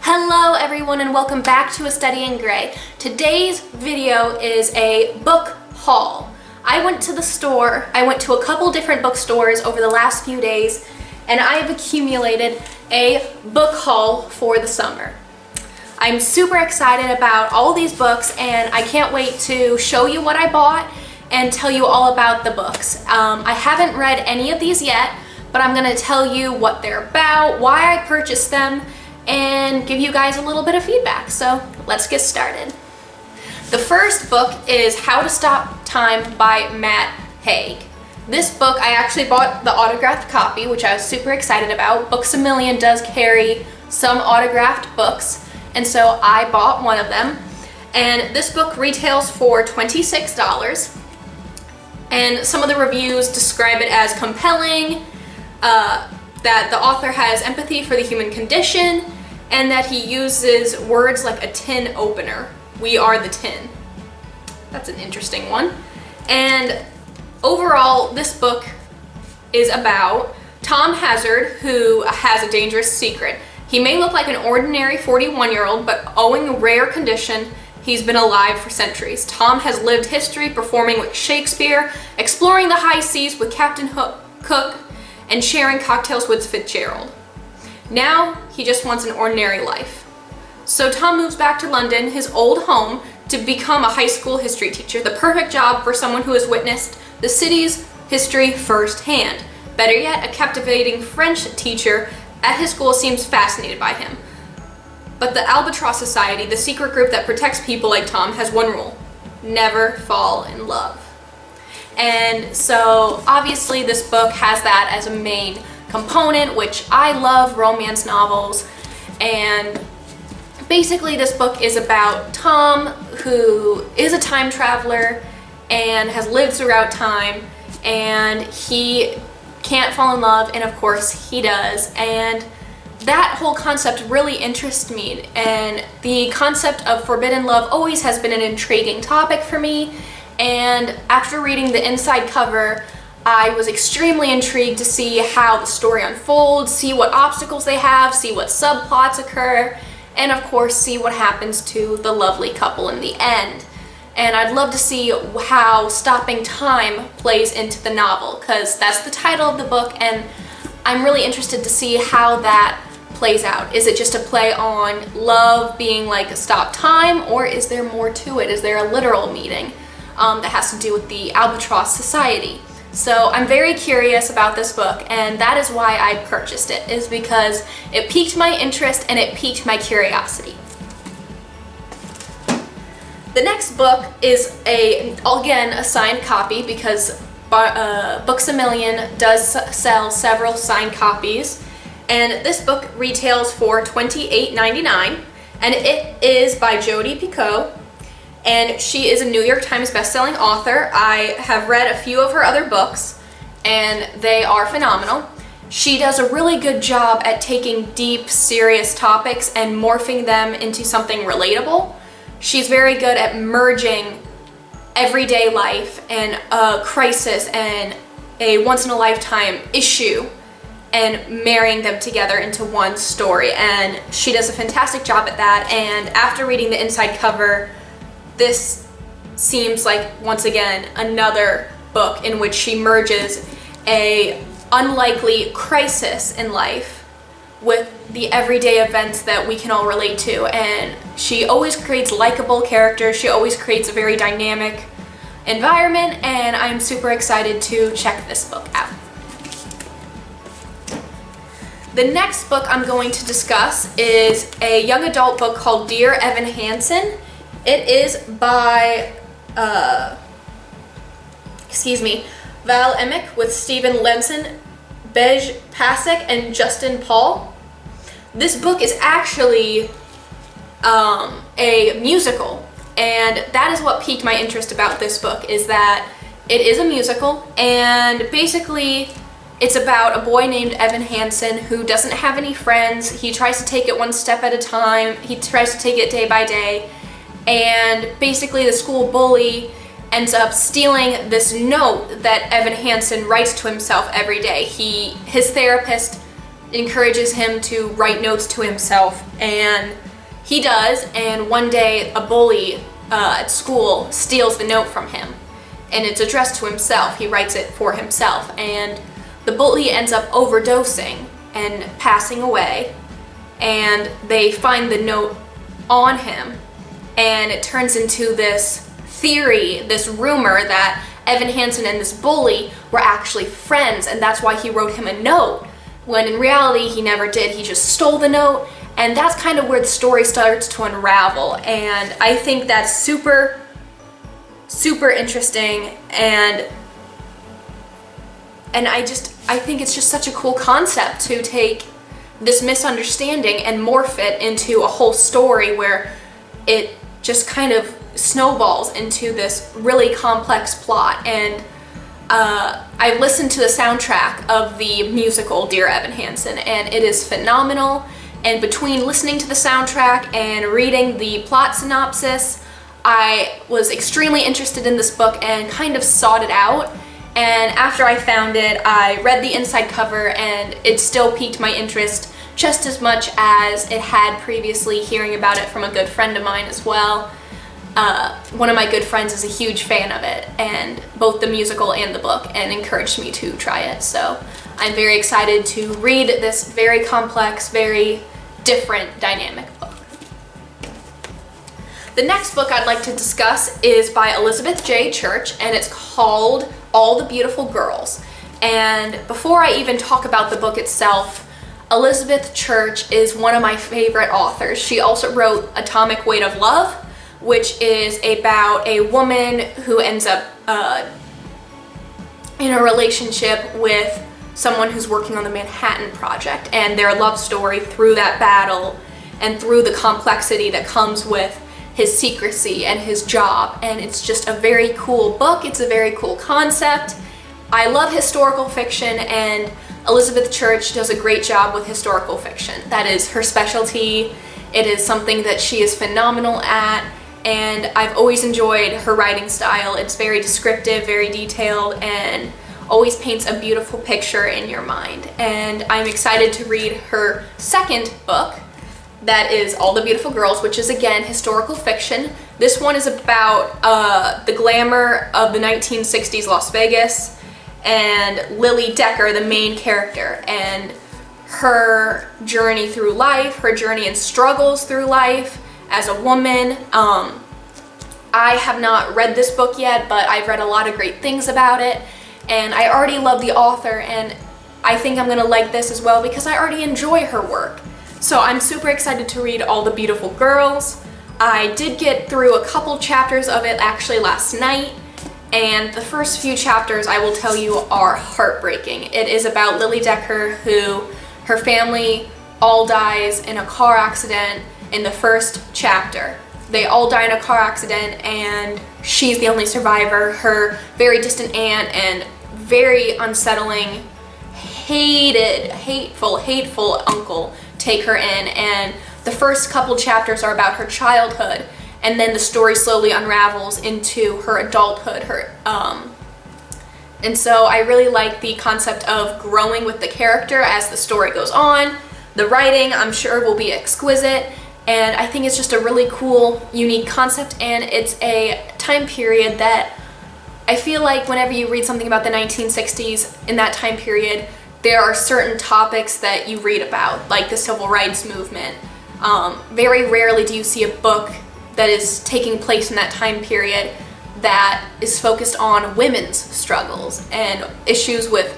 Hello everyone and welcome back to A Study in Gray. Today's video is a book haul. I went to a couple different bookstores over the last few days and I have accumulated a book haul for the summer. I'm super excited about all these books and I can't wait to show you what I bought and tell you all about the books. I haven't read any of these yet, but I'm going to tell you what they're about, why I purchased them, and give you guys a little bit of feedback. So let's get started. The first book is How to Stop Time by Matt Haig. This book, I actually bought the autographed copy, which I was super excited about. Books A Million does carry some autographed books, and so I bought one of them. And this book retails for $26. And some of the reviews describe it as compelling, that the author has empathy for the human condition, and that he uses words like a tin opener. We are the tin. That's an interesting one. And overall, this book is about Tom Hazard, who has a dangerous secret. He may look like an ordinary 41-year-old, but owing a rare condition, he's been alive for centuries. Tom has lived history performing with Shakespeare, exploring the high seas with Captain Cook, and sharing cocktails with Fitzgerald. Now, he just wants an ordinary life. So Tom moves back to London, his old home, to become a high school history teacher, the perfect job for someone who has witnessed the city's history firsthand. Better yet, a captivating French teacher at his school seems fascinated by him. But the Albatross Society, the secret group that protects people like Tom, has one rule: never fall in love. And so obviously this book has that as a main component, which I love romance novels. And basically this book is about Tom, who is a time traveler and has lived throughout time, and he can't fall in love, and of course he does. And that whole concept really interests me, and the concept of forbidden love always has been an intriguing topic for me. And after reading the inside cover, I was extremely intrigued to see how the story unfolds, see what obstacles they have, see what subplots occur, and of course see what happens to the lovely couple in the end. And I'd love to see how stopping time plays into the novel, because that's the title of the book, and I'm really interested to see how that plays out. Is it just a play on love being like a stop time, or is there more to it? Is there a literal meaning that has to do with the Albatross Society? So I'm very curious about this book, and that is why I purchased it, is because it piqued my interest and it piqued my curiosity. The next book is again a signed copy, because Books A Million does sell several signed copies, and this book retails for $28.99, and it is by Jodi Picoult. And she is a New York Times bestselling author. I have read a few of her other books, and they are phenomenal. She does a really good job at taking deep, serious topics and morphing them into something relatable. She's very good at merging everyday life and a crisis and a once-in-a-lifetime issue and marrying them together into one story. And she does a fantastic job at that. And after reading the inside cover, this seems like, once again, another book in which she merges a unlikely crisis in life with the everyday events that we can all relate to. And she always creates likable characters. She always creates a very dynamic environment, and I'm super excited to check this book out. The next book I'm going to discuss is a young adult book called Dear Evan Hansen. It is by, Val Emick with Steven Lenson, Bej Pasek, and Justin Paul. This book is actually a musical, and that is what piqued my interest about this book, is that it is a musical, and basically it's about a boy named Evan Hansen who doesn't have any friends. He tries to take it one step at a time. He tries to take it day by day. And basically the school bully ends up stealing this note that Evan Hansen writes to himself every day. His therapist encourages him to write notes to himself, and he does, and one day a bully at school steals the note from him, and it's addressed to himself. He writes it for himself, and the bully ends up overdosing and passing away, and they find the note on him, and it turns into this theory, this rumor that Evan Hansen and this bully were actually friends, and that's why he wrote him a note, when in reality he never did. He just stole the note, and that's kind of where the story starts to unravel, and I think that's super interesting, and I think it's just such a cool concept to take this misunderstanding and morph it into a whole story where it just kind of snowballs into this really complex plot. And I listened to the soundtrack of the musical Dear Evan Hansen, and it is phenomenal. And between listening to the soundtrack and reading the plot synopsis, I was extremely interested in this book and kind of sought it out. And after I found it, I read the inside cover, and it still piqued my interest just as much as it had previously, hearing about it from a good friend of mine as well. One of my good friends is a huge fan of it, and both the musical and the book, and encouraged me to try it. So I'm very excited to read this very complex, very different, dynamic book. The next book I'd like to discuss is by Elizabeth J. Church, and it's called All the Beautiful Girls. And before I even talk about the book itself, Elizabeth Church is one of my favorite authors. She also wrote Atomic Weight of Love, which is about a woman who ends up in a relationship with someone who's working on the Manhattan Project, and their love story through that battle and through the complexity that comes with his secrecy and his job. And it's just a very cool book. It's a very cool concept. I love historical fiction, and Elizabeth Church does a great job with historical fiction. That is her specialty. It is something that she is phenomenal at, and I've always enjoyed her writing style. It's very descriptive, very detailed, and always paints a beautiful picture in your mind. And I'm excited to read her second book, that is All the Beautiful Girls, which is again historical fiction. This one is about the glamour of the 1960s Las Vegas, and Lily Decker, the main character, and her journey through life, her journey and struggles through life as a woman. I have not read this book yet, but I've read a lot of great things about it, and I already love the author, and I think I'm gonna like this as well because I already enjoy her work. So I'm super excited to read All the Beautiful Girls. I did get through a couple chapters of it actually last night, and the first few chapters, I will tell you, are heartbreaking. It is about Lily Decker, who her family all dies in a car accident in the first chapter. They all die in a car accident, and she's the only survivor. Her very distant aunt and very unsettling, hateful uncle take her in, and the first couple chapters are about her childhood, and then the story slowly unravels into her adulthood. And so I really like the concept of growing with the character as the story goes on. The writing, I'm sure, will be exquisite, and I think it's just a really cool, unique concept, and it's a time period that I feel like whenever you read something about the 1960s in that time period, there are certain topics that you read about, like the civil rights movement. Very rarely do you see a book that is taking place in that time period that is focused on women's struggles and issues with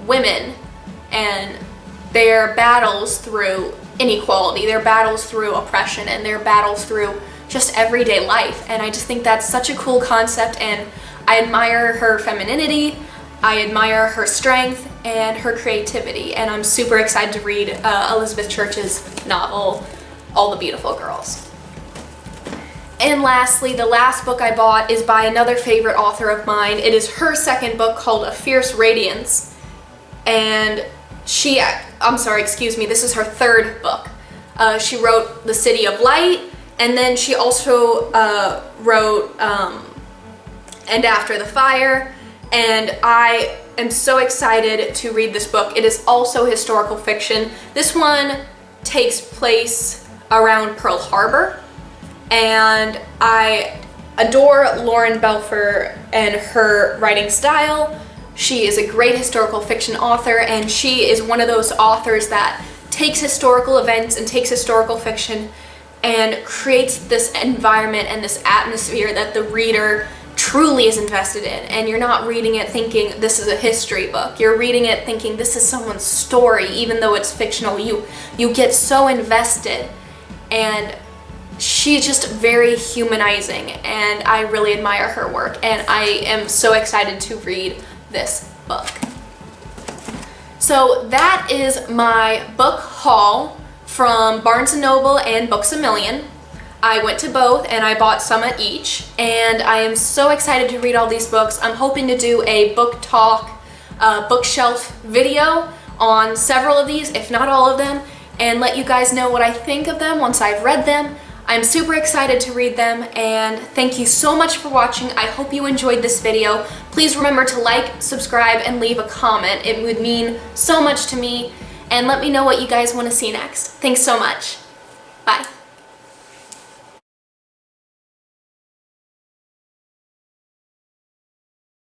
women and their battles through inequality, their battles through oppression, and their battles through just everyday life. And I just think that's such a cool concept, and I admire her femininity, I admire her strength and her creativity, and I'm super excited to read Elizabeth Church's novel, All the Beautiful Girls. And lastly, the last book I bought is by another favorite author of mine. It is her second book, called A Fierce Radiance, and this is her third book. She wrote The City of Light, and then she also wrote And After the Fire, and I am so excited to read this book. It is also historical fiction. This one takes place around Pearl Harbor, and I adore Lauren Belfer and her writing style. She is a great historical fiction author, and she is one of those authors that takes historical events and takes historical fiction and creates this environment and this atmosphere that the reader truly is invested in. And you're not reading it thinking this is a history book. You're reading it thinking this is someone's story, even though it's fictional. You get so invested, and she's just very humanizing, and I really admire her work, and I am so excited to read this book. So that is my book haul from Barnes & Noble and Books A Million. I went to both and I bought some at each, and I am so excited to read all these books. I'm hoping to do a book talk, bookshelf video on several of these, if not all of them, and let you guys know what I think of them once I've read them. I'm super excited to read them, and thank you so much for watching. I hope you enjoyed this video. Please remember to like, subscribe, and leave a comment. It would mean so much to me, and let me know what you guys want to see next. Thanks so much.